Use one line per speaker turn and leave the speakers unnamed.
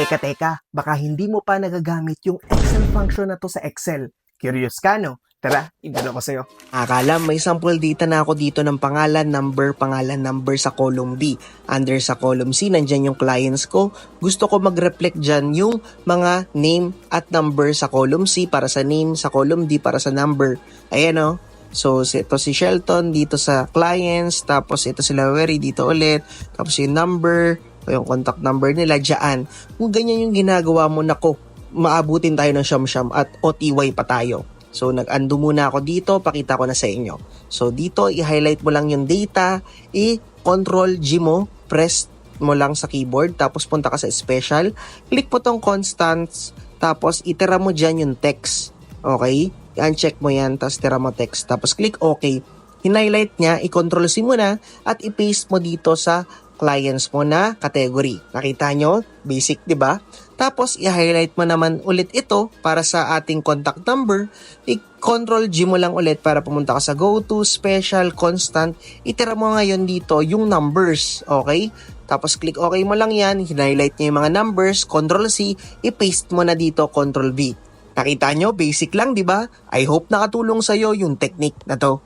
Teka, baka hindi mo pa nagagamit yung Excel function na to sa Excel. Curious ka, no? Tara, ibigay ko sa'yo.
Akala may sample data na ako dito ng pangalan, number sa column B. Under sa column C, nandyan yung clients ko. Gusto ko mag-reflect dyan yung mga name at number sa column C para sa name, sa column D para sa number. Ayan o. So, ito si Shelton dito sa clients, tapos ito si Lawery dito ulit, tapos yung number, yung contact number nila dyan. Kung ganyan yung ginagawa mo, nako, maabutin tayo ng siyam-siyam at OTY pa tayo. So, nag-undo muna ako dito, pakita ko na sa inyo. So, dito, i-highlight mo lang yung data, i-Control G mo, press mo lang sa keyboard, tapos punta ka sa special, click po tong constants, tapos itira mo dyan yung text. Okay? I-uncheck mo yan, tapos tira mo text, tapos click OK. Hin-highlight niya, i-Control C mo na, at i-paste mo dito sa clients mo na category. Nakita nyo? Basic, di ba? Tapos, i-highlight mo naman ulit ito para sa ating contact number. I-Control G mo lang ulit para pumunta ka sa go to, special, constant. Itira mo ngayon dito yung numbers. Okay? Tapos, click OK mo lang yan. Highlight nyo yung mga numbers. Control C. I-paste mo na dito. Control V. Nakita nyo? Basic lang, di ba? I hope nakatulong sa'yo yung technique na to.